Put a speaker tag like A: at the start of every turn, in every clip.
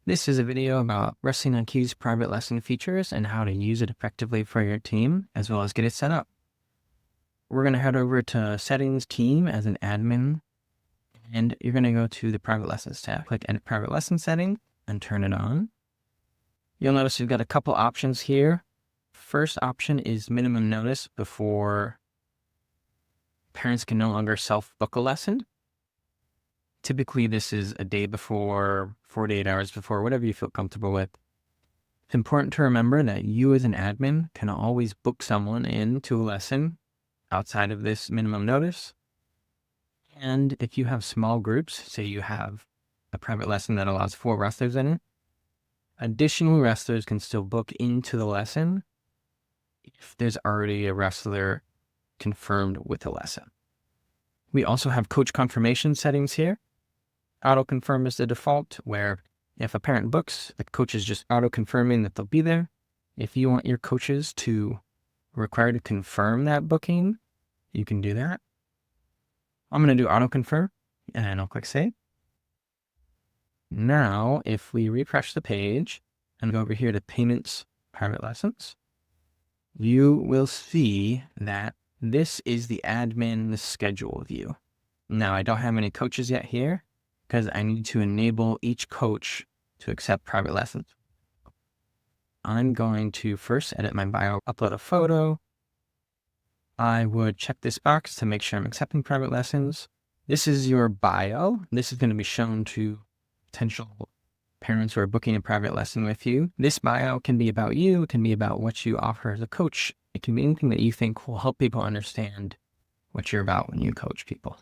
A: This is a video about WrestlingIQ's private lesson features and how to use it effectively for your team, as well as get it set up. We're going to head over to Settings Team as an admin, and you're going to go to the Private Lessons tab. Click Edit Private Lesson Setting and turn it on. You'll notice you've got a couple options here. First option is minimum notice before parents can no longer self-book a lesson. Typically, this is a day before, 48 hours before, whatever you feel comfortable with. It's important to remember that you as an admin can always book someone into a lesson outside of this minimum notice. And if you have small groups, say you have a private lesson that allows 4 wrestlers in it, additional wrestlers can still book into the lesson if there's already a wrestler confirmed with the lesson. We also have coach confirmation settings here. Auto confirm is the default, where if a parent books, the coach is just auto confirming that they'll be there. If you want your coaches to require to confirm that booking, you can do that. I'm going to do auto confirm and I'll click save. Now, if we refresh the page and go over here to payments, private lessons, you will see that this is the admin schedule view. Now, I don't have any coaches yet here because I need to enable each coach to accept private lessons. I'm going to first edit my bio, upload a photo. I would check this box to make sure I'm accepting private lessons. This is your bio. This is going to be shown to potential parents who are booking a private lesson with you. This bio can be about you. It can be about what you offer as a coach. It can be anything that you think will help people understand what you're about when you coach people.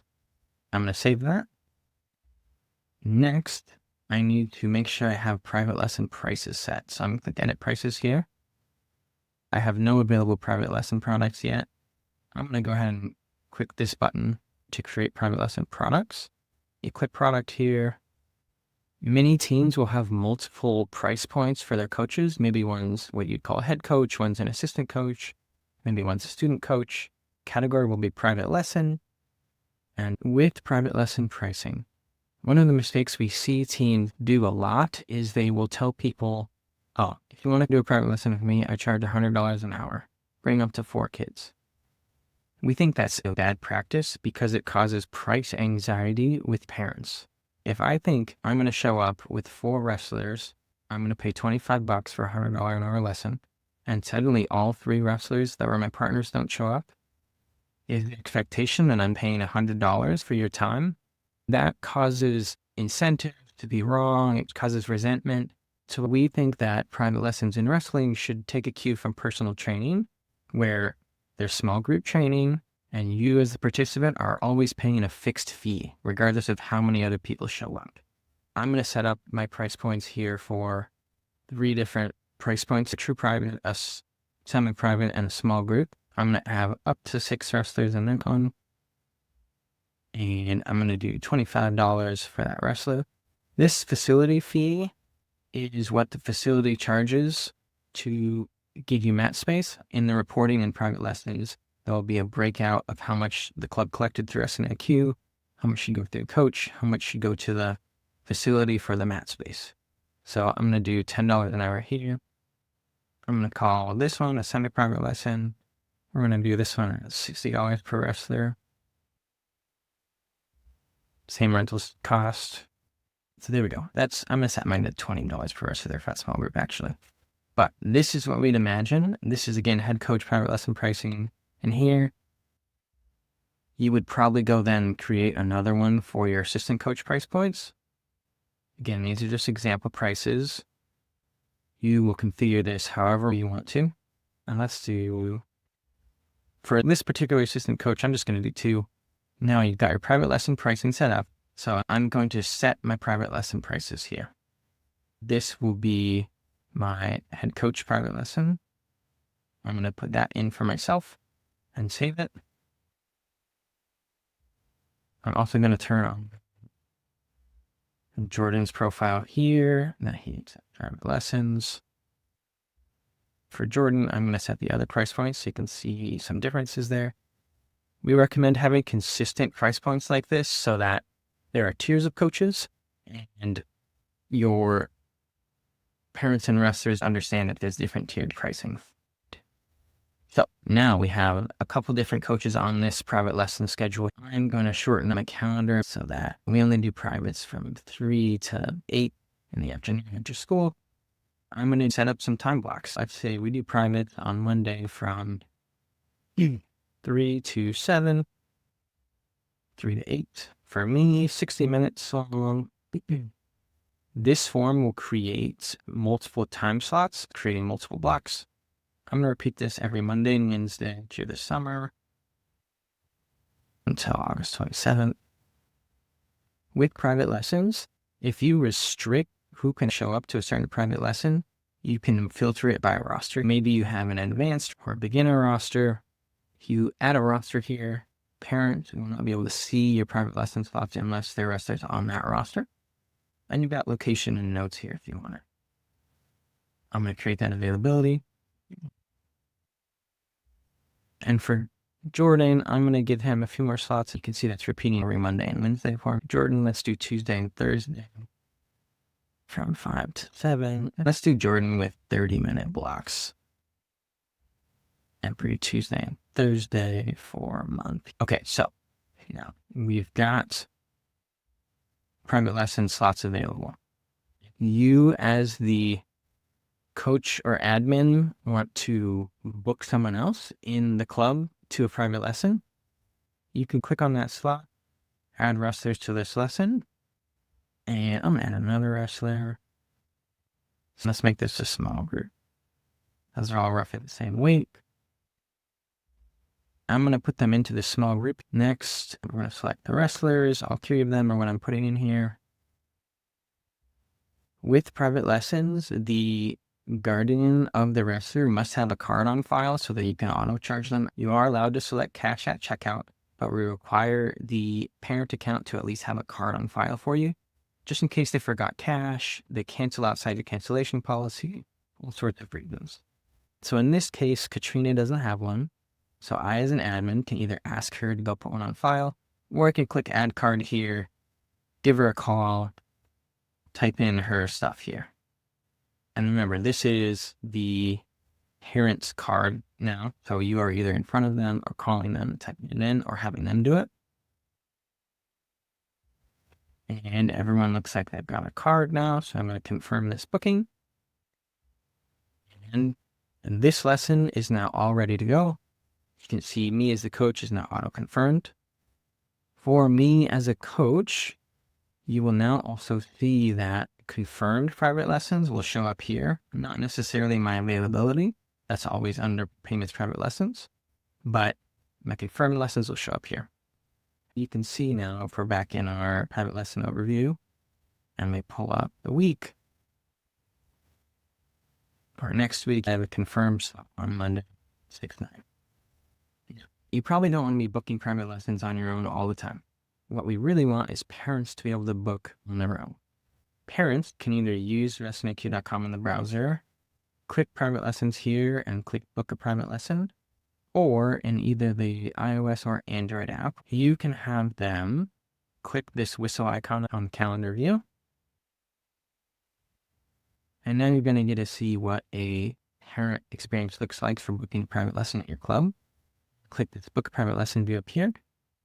A: I'm going to save that. Next, I need to make sure I have private lesson prices set. So I'm going to click Edit Prices here. I have no available private lesson products yet. I'm going to go ahead and click this button to create private lesson products. You click Product here. Many teams will have multiple price points for their coaches. Maybe one's what you'd call a head coach, one's an assistant coach, maybe one's a student coach. Category will be private lesson. And with private lesson pricing, one of the mistakes we see teams do a lot is they will tell people, oh, if you want to do a private lesson with me, I charge $100 an hour. Bring up to 4 kids. We think that's a bad practice because it causes price anxiety with parents. If I think I'm going to show up with 4 wrestlers, I'm going to pay $25 for a $100 an hour lesson, and suddenly all 3 wrestlers that were my partners don't show up, is the expectation that I'm paying $100 for your time. That causes incentive to be wrong. It causes resentment. So we think that private lessons in wrestling should take a cue from personal training, where there's small group training, and you as the participant are always paying a fixed fee, regardless of how many other people show up. I'm going to set up my price points here for 3 different price points: a true private, a semi-private, and a small group. I'm going to have up to 6 wrestlers in that one. And I'm going to do $25 for that wrestler. This facility fee is what the facility charges to give you mat space. In the reporting and private lessons, there will be a breakout of how much the club collected through WrestlingIQ, how much should go through the coach, how much should go to the facility for the mat space. So I'm going to do $10 an hour here. I'm going to call this one a semi-private lesson. We're going to do this one at $60 per wrestler. Same rental cost. So there we go. I'm going to set mine at $20 per wrestler for that small group, actually. But this is what we'd imagine. This is, again, head coach private lesson pricing. And here, you would probably go then create another one for your assistant coach price points. Again, these are just example prices. You will configure this however you want to. And let's do, for this particular assistant coach, I'm just going to do 2. Now you've got your private lesson pricing set up. So I'm going to set my private lesson prices here. This will be my head coach private lesson. I'm going to put that in for myself and save it. I'm also going to turn on Jordan's profile here, that he accepts private lessons. For Jordan, I'm going to set the other price points so you can see some differences there. We recommend having consistent price points like this so that there are tiers of coaches and your parents and wrestlers understand that there's different tiered pricing. So now we have a couple different coaches on this private lesson schedule. I'm going to shorten my calendar so that we only do privates from 3 to 8 in the afternoon after school. I'm going to set up some time blocks. I'd say we do privates on Monday from 3 to 7, 3 to 8. For me, 60 minutes long. This form will create multiple time slots, creating multiple blocks. I'm going to repeat this every Monday and Wednesday through the summer until August 27th. With private lessons, if you restrict who can show up to a certain private lesson, you can filter it by a roster. Maybe you have an advanced or beginner roster. If you add a roster here, parents will not be able to see your private lesson slots unless their wrestlers on that roster. And you've got location and notes here if you want it. I'm going to create that availability. And for Jordan, I'm going to give him a few more slots. You can see that's repeating every Monday and Wednesday for him. Jordan, let's do Tuesday and Thursday from 5 to 7. Let's do Jordan with 30-minute blocks every Tuesday and Thursday for a month. Okay, so now we've got private lesson slots available. You as the coach or admin want to book someone else in the club to a private lesson, you can click on that slot, add wrestlers to this lesson, and I'm going to add another wrestler. So let's make this a small group. Those are all roughly the same weight. I'm going to put them into this small group. Next, we're going to select the wrestlers. All 3 of them are what I'm putting in here. With private lessons, the guardian of the wrestler must have a card on file so that you can auto charge them. You are allowed to select cash at checkout, but we require the parent account to at least have a card on file for you, just in case they forgot cash, they cancel outside your cancellation policy, all sorts of reasons. So in this case, Katrina doesn't have one. So I, as an admin, can either ask her to go put one on file, or I can click add card here, give her a call, type in her stuff here. And remember, this is the parent's card now. So you are either in front of them or calling them, typing it in, or having them do it. And everyone looks like they've got a card now. So I'm going to confirm this booking. And this lesson is now all ready to go. You can see me as the coach is now auto-confirmed. For me as a coach, you will now also see that confirmed private lessons will show up here, not necessarily my availability. That's always under payments private lessons, but my confirmed lessons will show up here. You can see now if we're back in our private lesson overview and we pull up the week. For next week, I have a confirmed slot on Monday, 6/9. You probably don't want to be booking private lessons on your own all the time. What we really want is parents to be able to book on their own. Parents can either use WrestlingIQ.com in the browser, click private lessons here and click book a private lesson, or in either the iOS or Android app, you can have them click this whistle icon on the calendar view. And now you're going to get to see what a parent experience looks like for booking a private lesson at your club. Click this book a private lesson view up here.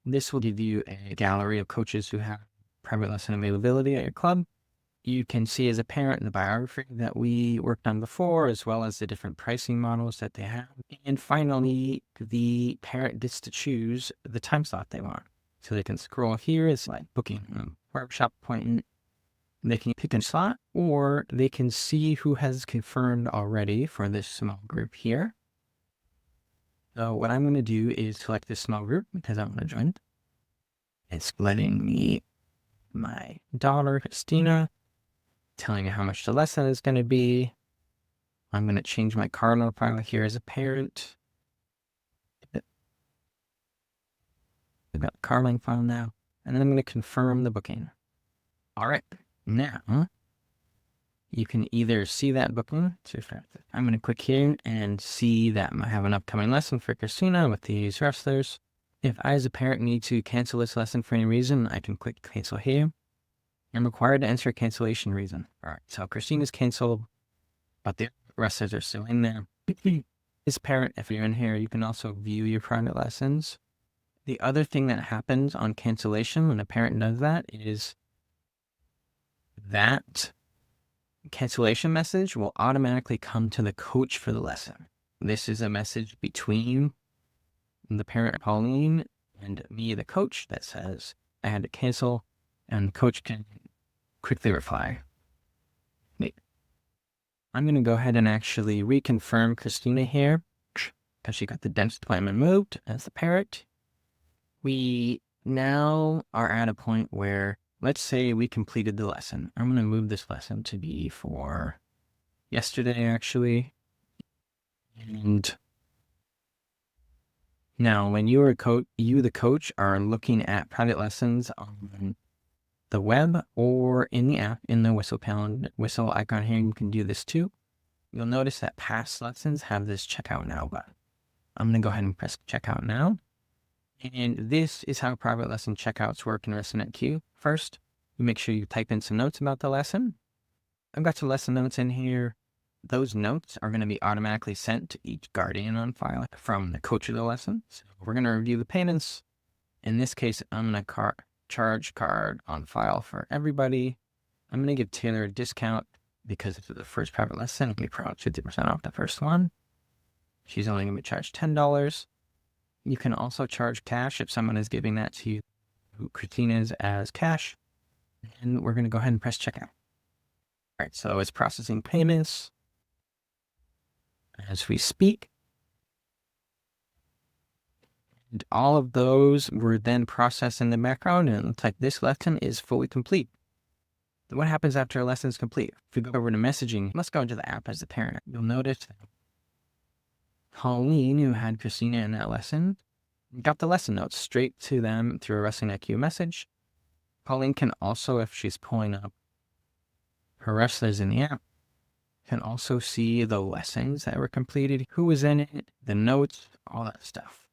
A: This will give you a gallery of coaches who have private lesson availability at your club. You can see as a parent the biography that we worked on before, as well as the different pricing models that they have. And finally, the parent gets to choose the time slot they want. So they can scroll here. It's like booking a barbershop appointment. They can pick a slot, or they can see who has confirmed already for this small group here. So what I'm going to do is select this small group because I want to join it. It's letting me my daughter, Christina, telling me how much the lesson is going to be. I'm going to change my card on file here as a parent. I've got the card on file now, and then I'm going to confirm the booking. All right, now you can either see that booking. I'm going to click here and see that I have an upcoming lesson for Christina with these wrestlers. If I, as a parent, need to cancel this lesson for any reason, I can click cancel here. I'm required to enter a cancellation reason. All right, so Christina's canceled. but the wrestlers are still in there. His parent, if you're in here, you can also view your private lessons. The other thing that happens on cancellation when a parent does that is that cancellation message will automatically come to the coach for the lesson. This is a message between the parent, Pauline, and me, the coach, that says I had to cancel, and coach can quickly reply. I'm going to go ahead and actually reconfirm Christina here because she got the dentist appointment moved as the parent. We now are at a point where, let's say we completed the lesson. I'm going to move this lesson to be for yesterday, actually. And now when you are the coach, are looking at private lessons on the web or in the app, in the whistle icon here, you can do this too. You'll notice that past lessons have this checkout now button. I'm going to go ahead and press checkout now. And this is how private lesson checkouts work in WrestlingIQ. First, you make sure you type in some notes about the lesson. I've got some lesson notes in here. Those notes are going to be automatically sent to each guardian on file from the coach of the lesson. So we're going to review the payments. In this case, I'm going to charge card on file for everybody. I'm going to give Taylor a discount because it's the first private lesson. We probably 50% off the first one. She's only going to be charged $10. You can also charge cash if someone is giving that to you, Christina's, as cash. And we're going to go ahead and press checkout. All right, so it's processing payments as we speak. And all of those were then processed in the background, and it looks like this lesson is fully complete. What happens after a lesson is complete? If we go over to messaging, let's go into the app as the parent. You'll notice that Pauline, who had Christina in that lesson, got the lesson notes straight to them through a WrestlingIQ message. Pauline can also, if she's pulling up her wrestlers in the app, can also see the lessons that were completed, who was in it, the notes, all that stuff.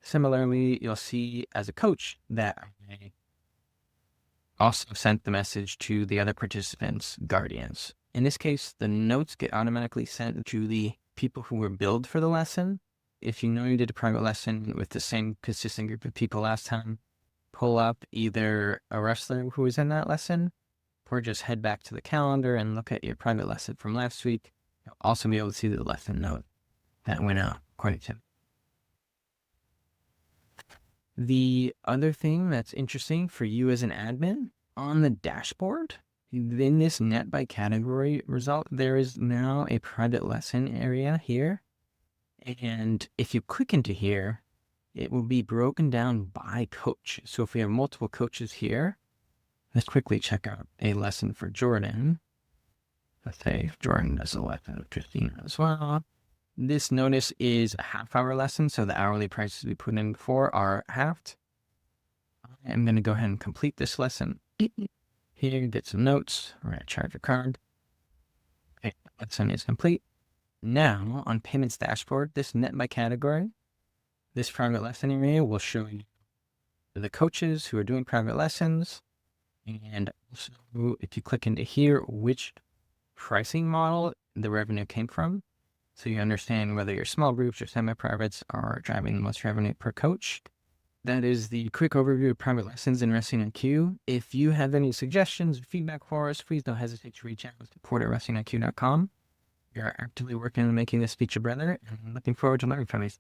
A: Similarly, you'll see as a coach that I also sent the message to the other participants' guardians. In this case, the notes get automatically sent to the people who were billed for the lesson. If you know you did a private lesson with the same consistent group of people last time, pull up either a wrestler who was in that lesson, or just head back to the calendar and look at your private lesson from last week. You'll also be able to see the lesson note that went out according to. The other thing that's interesting for you as an admin, on the dashboard, in this net by category result, there is now a private lesson area here. And if you click into here, it will be broken down by coach. So if we have multiple coaches here, let's quickly check out a lesson for Jordan. Let's say Jordan does a lesson with Christina as well. This notice is a half-hour lesson, so the hourly prices we put in before are halved. I'm going to go ahead and complete this lesson. Here, get some notes. We're going to charge a card. Okay, lesson is complete. Now, on payments dashboard, this net by category, this private lesson area will show you the coaches who are doing private lessons. And also, if you click into here, which pricing model the revenue came from. So you understand whether your small groups or semi-privates are driving the most revenue per coach. That is the quick overview of private lessons in WrestlingIQ. If you have any suggestions or feedback for us, please don't hesitate to reach out to support@WrestlingIQ.com. We are actively working on making this feature better and looking forward to learning from you.